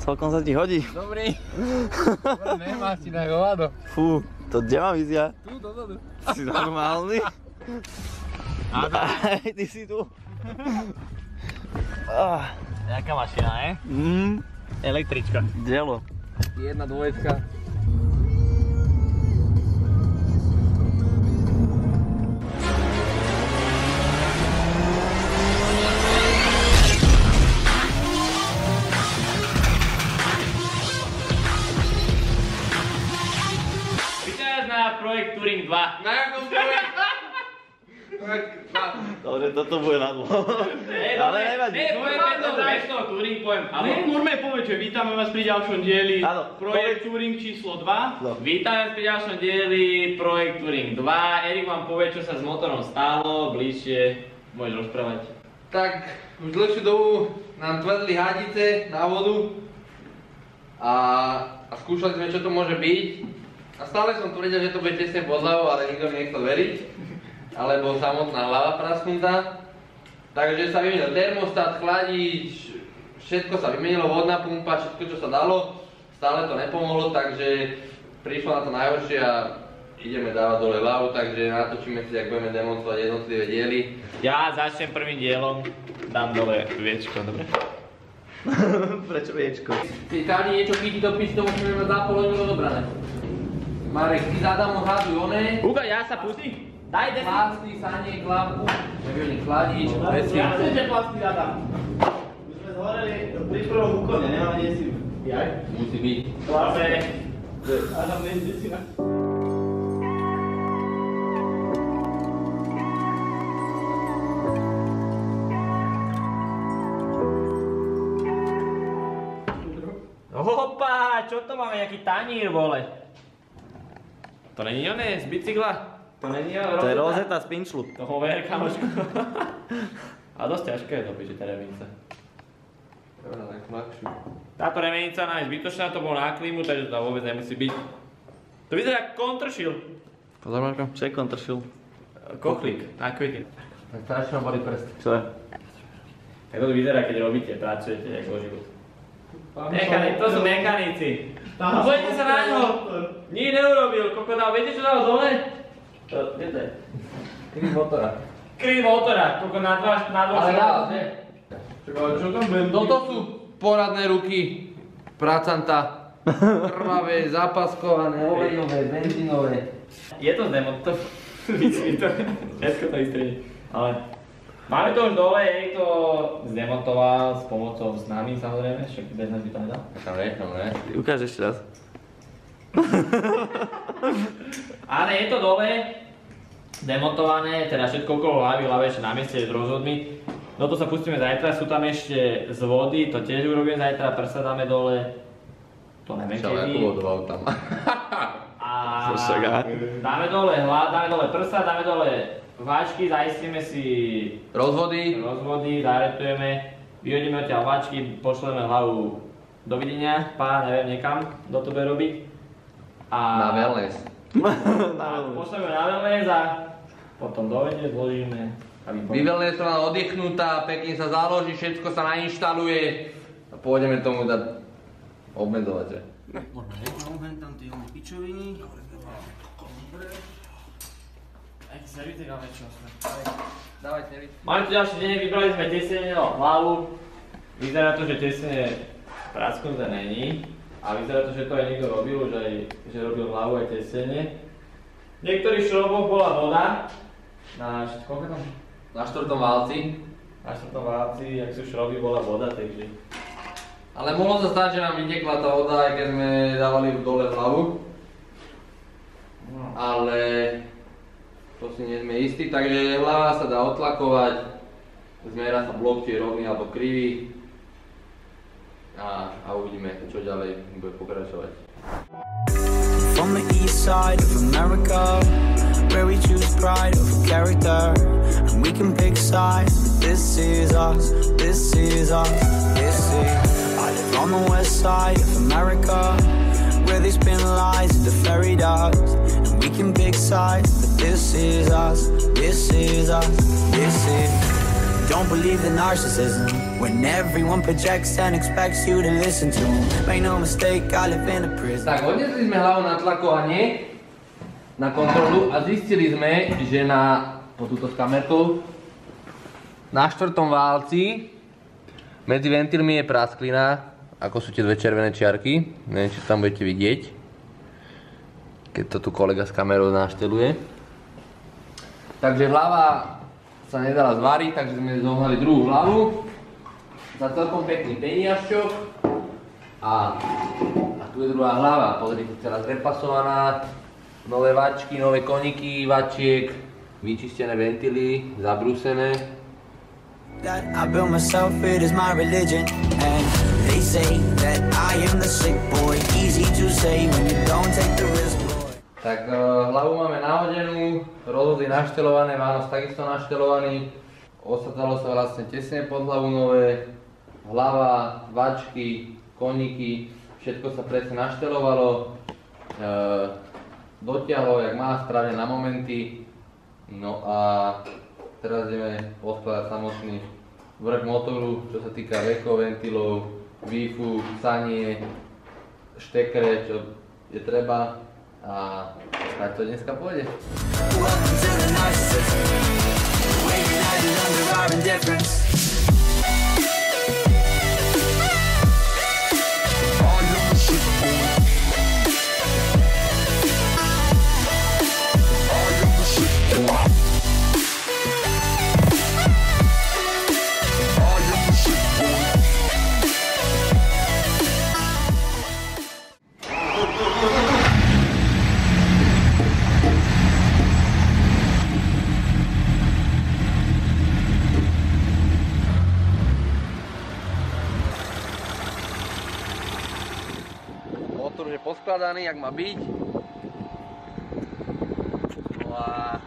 Celkom sa ti hodí. Dobrý. Nemáš si na hovado. Fú, to kde mám ísť ja? Tu, dozadu. Si normálny? Aj, ty si tu. Jaká mašina, ne? Električka. Dielo. Jedna dvojecka. Projekt Touring 2. Na jakom projekt? Dobre, toto bude na dlho. Ale nevadí. Bez toho Touring poviem. Ale normálne poviem, že vítame vás pri ďalšom dieli Projekt Touring číslo 2. Vítame vás pri ďalšom dieli Projekt Touring 2. Erik vám povie, čo sa s motorom stalo. Bližšie môžeš rozprávať. Tak, už dlhšiu dobu nám tvrdli hadice na vodu a skúšali sme, čo to môže byť. A stále som tvrdil, že to bude tesne pod hlavou, ale nikto mi nechcel veriť. Alebo samotná hlava prasknutá. Takže sa vymenil termostat, chladič, všetko sa vymenilo, vodná pumpa, všetko čo sa dalo. Stále to nepomohlo, takže prišlo na to najhoršie a ideme dávať dole hlavu, takže natočíme si, ak budeme demonstrovať jednotlivé diely. Ja začnem prvým dielom, dám dole viečko, dobre? Prečo viečko? Keď každý niečo chytí do piči, to môžeme mať za pol hodinu odobrané. Marek, ty za Adamom háduj oné. Uka, ja sa pustím? Daj desy. Plasty, saniek, hlavu, neviem, chladič, veci. Ja chcem, že plasty Adam. Už sme zhoreli pri prvom úkone, nemáme desiu. Jaj? Musí byť. Chlape. Adam, nie desina. Hopa, čo to máme, nejaký tanír, vole? To není oné, z bicykla? To není To je rozeta z pinčlu. Toho ver, kamoško. A dosť ťažké je to, píči, tá remenica. Treba na takú ľahšiu. Táto remenica je zbytočná, to bolo na klímu, takže to tam vôbec nemusí byť. To vyzerá ako kontršil. Pozor, Marko. Čo je kontršil? Kochlík, na kvety. Tak strašne ma boli prst. Čo je? Tak to vyzerá, keď robíte, pracujete, ako o život. To sú mechanici. Pozrite sa na ňo. Nič neurobil, kokodál. Viete, čo dal dole? Kde to je? Kryt motora. Kryt motora, koľko na dva Ale dá, že? Čo tam bude? Toto sú poradné ruky pracanta. Krvavé, zapaskované, olejové, benzínové. Je to to všetko to isté. Ale máme to už dole, Erik to zdemontoval s pomocou s nami samozrejme, však bez nás by to nedal. Tam nechám, ne? Ukáž ešte raz. Ale je to dole, demontované, teda všetko okolo hlavy, hlava ešte na mieste s rozhodmi. No to sa pustíme zajtra, sú tam ešte z vody, to tiež urobíme zajtra, prsa dáme dole. To neviem kedy. Akú vodu mal tam. A dáme dole prsa, dáme dole váčky, zaistíme si rozvody, zaretujeme, vyhodíme odtiaľ váčky, pošleme hlavu dovidenia, neviem niekam, kto to bude robiť. Na wellness. Pošleme na wellness a potom dovede, zložíme. Vywellnessovaná, oddychnutá, pekne sa založí, všetko sa nainštaluje a pôjdeme tomu dať obmedzovať, že? Dobre, tam tie pičoviny. Dobre. Aký servítek máme čo sme? Dávaj servítek. Máme tu ďalší deň, vybrali sme tesenie o hlavu. Vyzerá to, že tesenie prasknuté není. A vyzerá to, že to aj niekto robil, že robil hlavu aj tesenie. V niektorých šroboch bola voda. Koľko tam? Na štvrtom válci. Na štvrtom válci, ak sú šroby, bola voda, takže... Ale mohlo sa stať, že nám vytekla tá voda, aj keď sme dávali dole hlavu. Ale to si nie sme istí, takže hlava sa dá otlakovať. Zmera sa blok, či je rovný alebo krivý. A uvidíme, čo ďalej bude pokračovať. From the east side of America, where we choose pride over character, and we can pick sides. This is us, this is us, this is. I live on the west side of America, where they spin lies into fairy dust, and we can pick sides. But this is us, this is us, this is. Don't believe the narcissism when everyone projects and expects you to listen to them. Make no mistake, I live in a prison. Tak, odnesli sme hlavu na tlakovanie, na kontrolu a zistili sme, že po túto s kamerkou, na 4. válci medzi ventilmi je prasklina, ako sú tie dve červené čiarky, neviem, či tam budete vidieť, keď to tu kolega s kamerou našteluje. Takže hlava sa nedala zvariť, takže sme zohnali druhú hlavu za celkom pekný peniažčok a tu je druhá hlava, pozrite, celá zrepasovaná, nové vačky, nové koniky vačiek, vyčistené ventily, zabrúsené. That I built myself, it is my religion. And they say that I am the sick boy. Easy to say when you don't take the risk, boy. Tak hlavu máme nahodenú, rozvody naštelované, Vános takisto naštelovaný. Osadzalo sa vlastne tesne pod hlavu nové. Hlava, vačky, koníky, všetko sa presne naštelovalo. Dotiahlo, jak má, správne na momenty. No a teraz ideme poskladať samotný vrch motoru, čo sa týka vekov, ventilov, výfu, sanie, štekre, čo je treba a tak to dneska pôjde. Motor je poskladaný, jak má byť. No a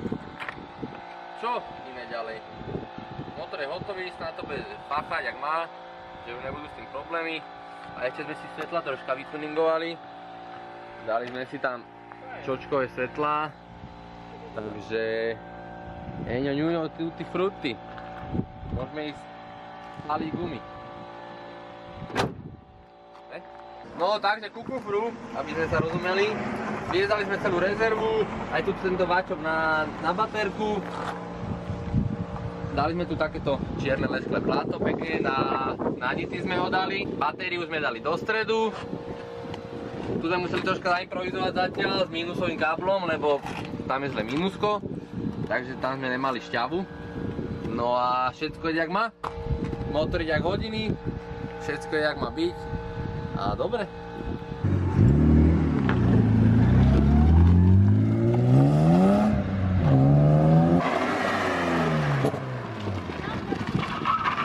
čo ideme ďalej? Motor je hotový, snáď to bude fafať, jak má, že už nebudú s tým problémy. A ešte sme si svetla troška vytuningovali. Dali sme si tam čočkové svetlá. Takže eňo ňuňo tutti frutti. Môžeme ísť paliť gumy. No takže ku kufru, aby sme sa rozumeli, viezali sme celú rezervu, aj tu tento váčok na baterku. Dali sme tu takéto čierne lesklé pláto pekne, na nity sme ho dali, batériu sme dali do stredu. Tu sme museli troška zaimprovizovať zatiaľ s mínusovým káblom, lebo tam je zle mínusko, takže tam sme nemali šťavu. No a všetko je jak má, motor je jak hodiny, všetko je jak má byť. A dobre.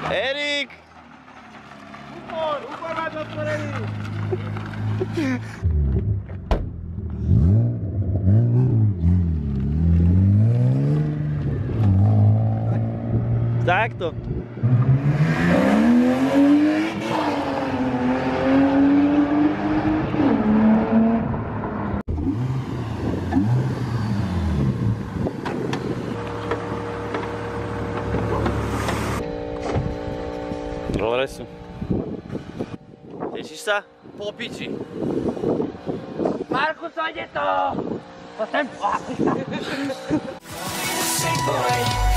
Erik! Upor máš otvorený! Takto. Dobre sú. Tešíš sa? Po piči. Markus, ide to! Poď sem! Sick boy.